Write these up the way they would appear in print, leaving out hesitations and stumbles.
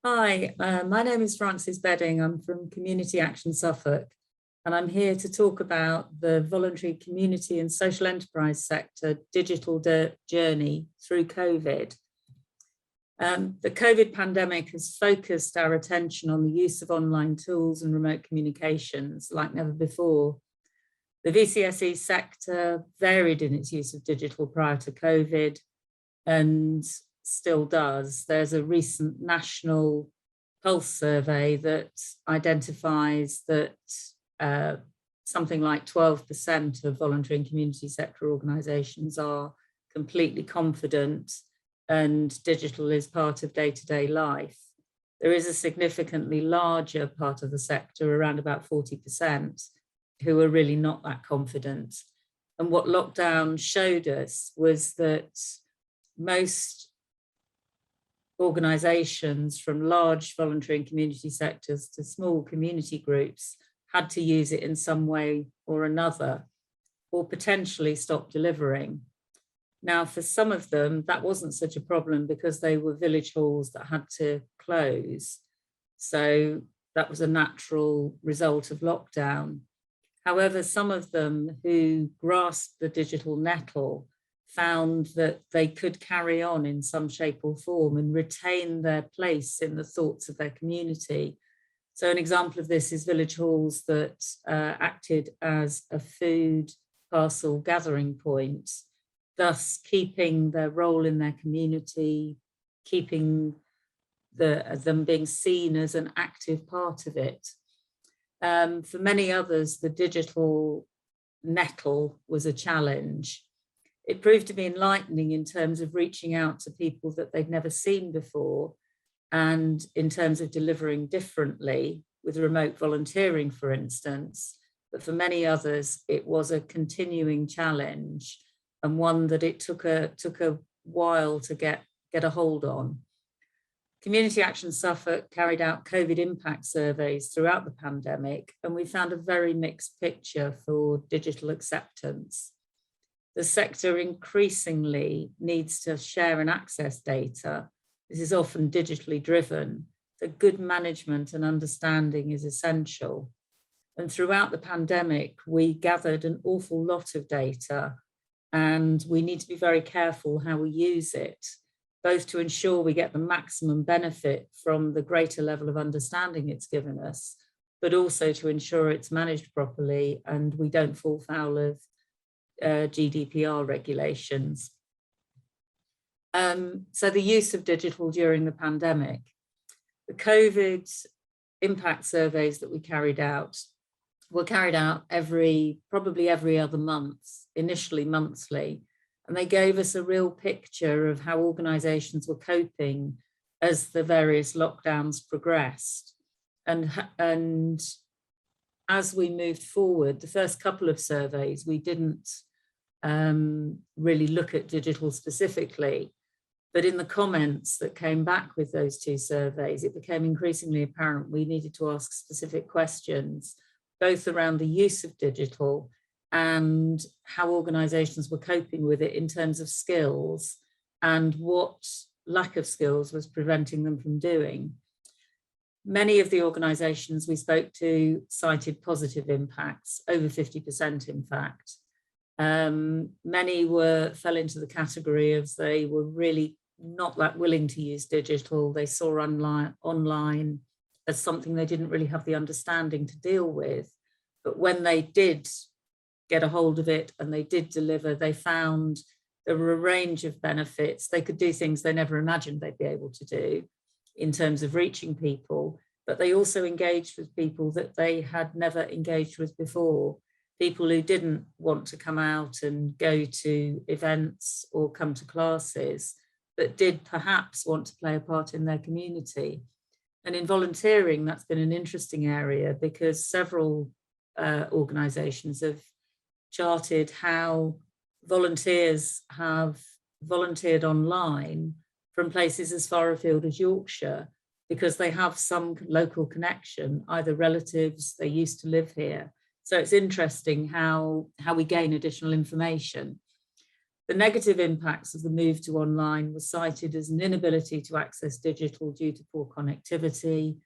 Hi, my name is Frances Bedding. I'm from Community Action Suffolk, and I'm here to talk about the voluntary community and social enterprise sector digital journey through COVID. The COVID pandemic has focused our attention on the use of online tools and remote communications like never before. The VCSE sector varied in its use of digital prior to COVID and still does. There's a recent national pulse survey that identifies that something like 12% of voluntary and community sector organisations are completely confident and digital is part of day-to-day life. There is a significantly larger part of the sector, around about 40%, who are really not that confident. And what lockdown showed us was that most organisations, from large voluntary and community sectors to small community groups, had to use it in some way or another, or potentially stop delivering. Now, for some of them, that wasn't such a problem because they were village halls that had to close. So that was a natural result of lockdown. However, some of them who grasped the digital nettle found that they could carry on in some shape or form and retain their place in the thoughts of their community. So an example of this is village halls that acted as a food parcel gathering point, thus keeping their role in their community, keeping them being seen as an active part of it. For many others, the digital nettle was a challenge. It proved to be enlightening in terms of reaching out to people that they'd never seen before, and in terms of delivering differently with remote volunteering, for instance. But for many others, it was a continuing challenge and one that it took a while to get a hold on. Community Action Suffolk carried out COVID impact surveys throughout the pandemic, and we found a very mixed picture for digital acceptance. The sector increasingly needs to share and access data. This is often digitally driven. The good management and understanding is essential. And throughout the pandemic, we gathered an awful lot of data, and we need to be very careful how we use it, both to ensure we get the maximum benefit from the greater level of understanding it's given us, but also to ensure it's managed properly and we don't fall foul of GDPR regulations. So the use of digital during the pandemic. The COVID impact surveys that we carried out were carried out probably every other month, initially monthly, and they gave us a real picture of how organisations were coping as the various lockdowns progressed. And as we moved forward, the first couple of surveys, we didn't really look at digital specifically, but in the comments that came back with those two surveys, it became increasingly apparent we needed to ask specific questions, both around the use of digital and how organisations were coping with it in terms of skills and what lack of skills was preventing them from doing. Many of the organisations we spoke to cited positive impacts, over 50% in fact. Many fell into the category of they were really not that willing to use digital. They saw online as something they didn't really have the understanding to deal with. But when they did get a hold of it and they did deliver, they found there were a range of benefits. They could do things they never imagined they'd be able to do in terms of reaching people, but they also engaged with people that they had never engaged with before, people who didn't want to come out and go to events or come to classes, but did perhaps want to play a part in their community. And in volunteering, that's been an interesting area because several organisations have charted how volunteers have volunteered online from places as far afield as Yorkshire, because they have some local connection, either relatives, they used to live here. So it's interesting how we gain additional information. The negative impacts of the move to online were cited as an inability to access digital due to poor connectivity,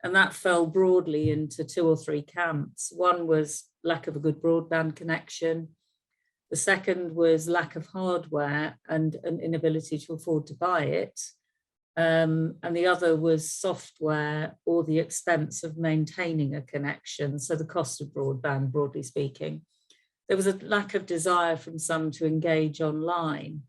and that fell broadly into 2 or 3 camps. One was lack of a good broadband connection. The second was lack of hardware and an inability to afford to buy it. And the other was software or the expense of maintaining a connection, so the cost of broadband, broadly speaking. There was a lack of desire from some to engage online.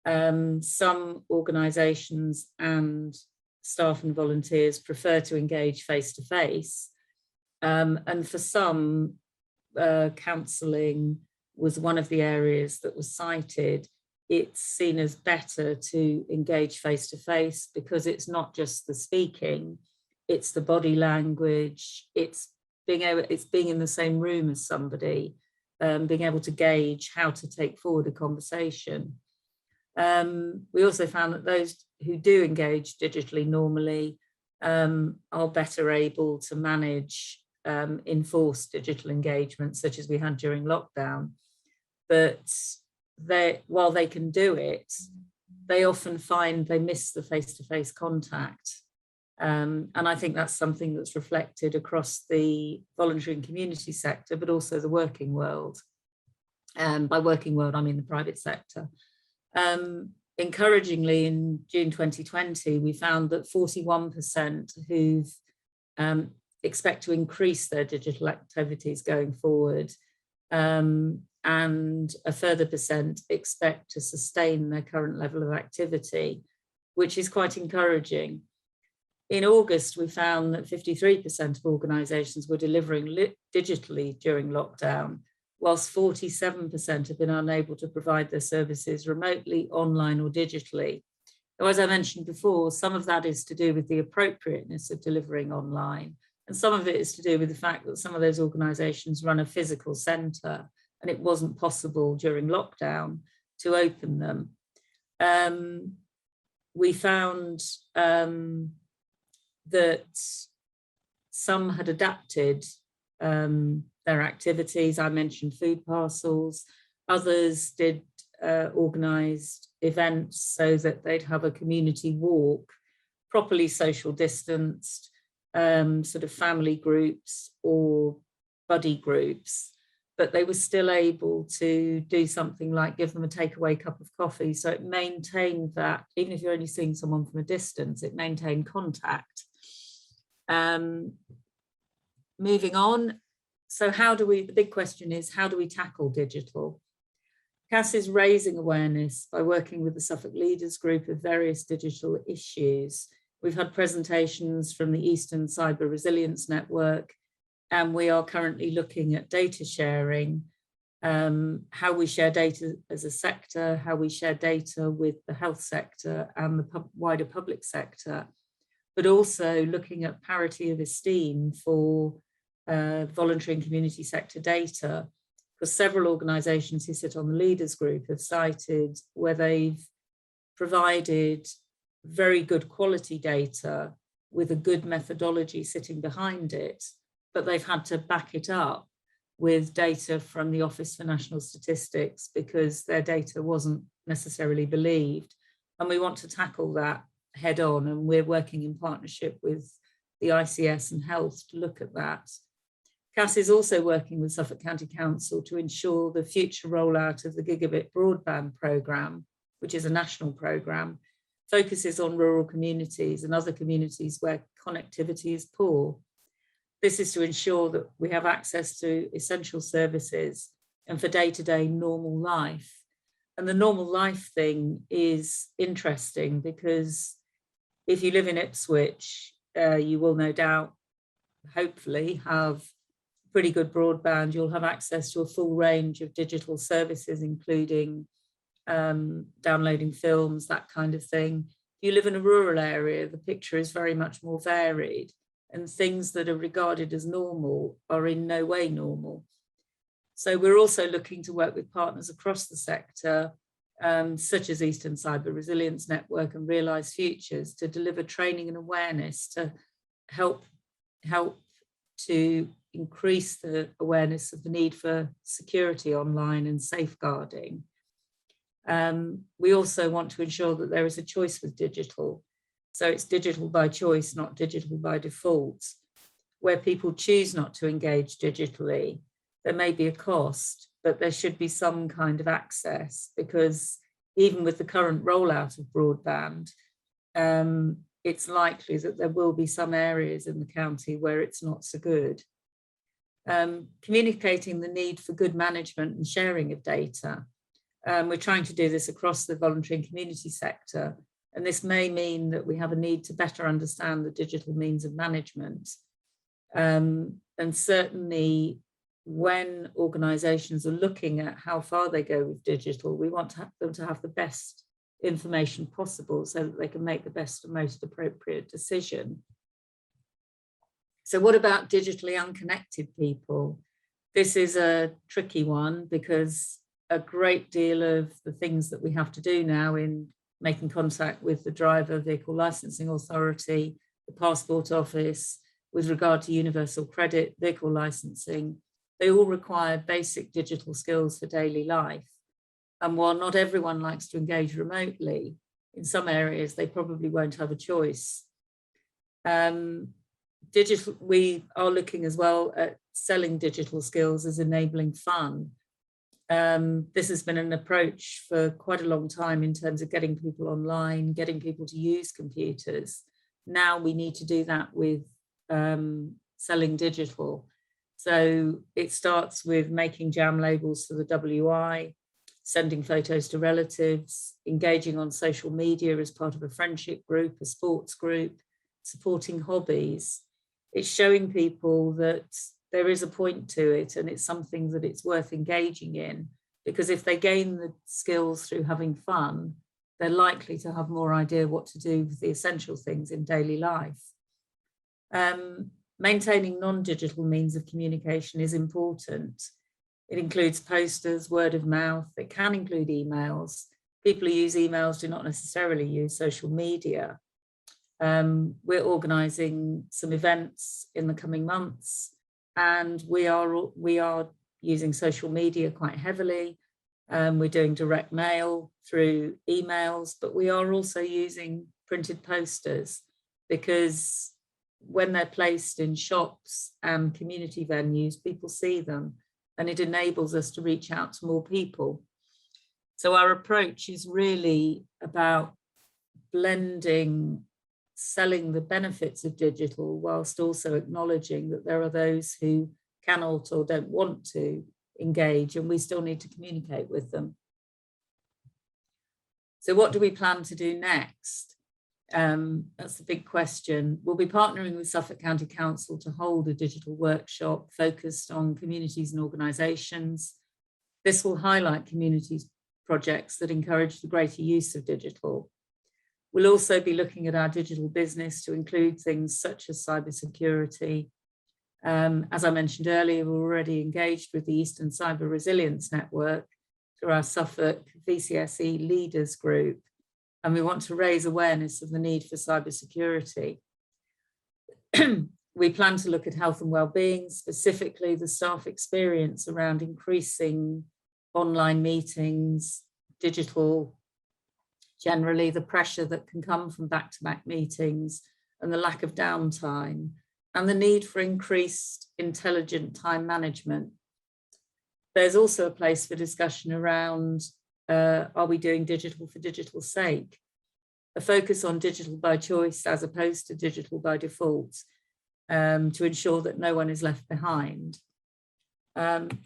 Some organisations and staff and volunteers prefer to engage face-to-face. And for some, counselling was one of the areas that was cited. It's seen as better to engage face-to-face because it's not just the speaking, it's the body language, it's being in the same room as somebody, being able to gauge how to take forward a conversation. We also found that those who do engage digitally normally are better able to manage enforced digital engagement, such as we had during lockdown. But while they can do it, they often find they miss the face-to-face contact. And I think that's something that's reflected across the voluntary and community sector, but also the working world. By working world, I mean the private sector. Encouragingly, in June 2020, we found that 41% who expect to increase their digital activities going forward, and a further percent expect to sustain their current level of activity, which is quite encouraging. In August, we found that 53% of organisations were delivering digitally during lockdown, whilst 47% have been unable to provide their services remotely, online or digitally. Now, as I mentioned before, some of that is to do with the appropriateness of delivering online, and some of it is to do with the fact that some of those organisations run a physical centre, and it wasn't possible during lockdown to open them. We found that some had adapted their activities. I mentioned food parcels. Others did organised events so that they'd have a community walk, properly social distanced, sort of family groups or buddy groups, but they were still able to do something like give them a takeaway cup of coffee. So it maintained that, even if you're only seeing someone from a distance, it maintained contact. Moving on. So the big question is, how do we tackle digital? CAS is raising awareness by working with the Suffolk Leaders Group of various digital issues. We've had presentations from the Eastern Cyber Resilience Network, and we are currently looking at data sharing, how we share data as a sector, how we share data with the health sector and the wider public sector, but also looking at parity of esteem for voluntary and community sector data, because several organisations who sit on the Leaders Group have cited where they've provided very good quality data with a good methodology sitting behind it, but they've had to back it up with data from the Office for National Statistics because their data wasn't necessarily believed. And we want to tackle that head on, and we're working in partnership with the ICS and Health to look at that. CAS is also working with Suffolk County Council to ensure the future rollout of the Gigabit Broadband Programme, which is a national programme, focuses on rural communities and other communities where connectivity is poor. This is to ensure that we have access to essential services and for day-to-day normal life. And the normal life thing is interesting because if you live in Ipswich, you will no doubt, hopefully, have pretty good broadband. You'll have access to a full range of digital services, including downloading films, that kind of thing. If you live in a rural area, the picture is very much more varied, and things that are regarded as normal are in no way normal. So we're also looking to work with partners across the sector such as Eastern Cyber Resilience Network and Realise Futures, to deliver training and awareness to help to increase the awareness of the need for security online and safeguarding. We also want to ensure that there is a choice with digital. So it's digital by choice, not digital by default. Where people choose not to engage digitally, there may be a cost, but there should be some kind of access, because even with the current rollout of broadband, it's likely that there will be some areas in the county where it's not so good. Communicating the need for good management and sharing of data. We're trying to do this across the voluntary and community sector, and this may mean that we have a need to better understand the digital means of management. And certainly when organisations are looking at how far they go with digital, we want them to have the best information possible so that they can make the best and most appropriate decision. So what about digitally unconnected people? This is a tricky one, because a great deal of the things that we have to do now in making contact with the driver vehicle licensing authority, the passport office, with regard to universal credit, vehicle licensing, they all require basic digital skills for daily life. And while not everyone likes to engage remotely, in some areas they probably won't have a choice. We are looking as well at selling digital skills as enabling fun. This has been an approach for quite a long time in terms of getting people online, getting people to use computers. Now we need to do that with selling digital. So it starts with making jam labels for the WI, sending photos to relatives, engaging on social media as part of a friendship group, a sports group, supporting hobbies. It's showing people that there is a point to it and it's something that it's worth engaging in, because if they gain the skills through having fun, they're likely to have more idea what to do with the essential things in daily life. Maintaining non-digital means of communication is important. It includes posters, word of mouth. It can include emails. People who use emails do not necessarily use social media. We're organising some events in the coming months, and we are using social media quite heavily. We're doing direct mail through emails, but we are also using printed posters, because when they're placed in shops and community venues, people see them, and it enables us to reach out to more people. So our approach is really about blending, selling the benefits of digital, whilst also acknowledging that there are those who cannot or don't want to engage, and we still need to communicate with them. So what do we plan to do next? That's the big question. We'll be partnering with Suffolk County Council to hold a digital workshop focused on communities and organisations. This will highlight communities projects that encourage the greater use of digital. We'll also be looking at our digital business to include things such as cybersecurity. As I mentioned earlier, we're already engaged with the Eastern Cyber Resilience Network through our Suffolk VCSE Leaders Group, and we want to raise awareness of the need for cybersecurity. We plan to look at health and well-being, specifically the staff experience around increasing online meetings, digital, generally the pressure that can come from back-to-back meetings and the lack of downtime, and the need for increased intelligent time management. There's also a place for discussion around, are we doing digital for digital's sake? A focus on digital by choice as opposed to digital by default, to ensure that no one is left behind. And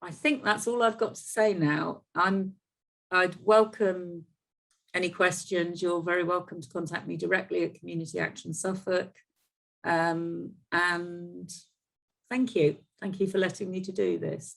I think that's all I've got to say now. I'd welcome any questions. You're very welcome to contact me directly at Community Action Suffolk. And thank you. Thank you for letting me to do this.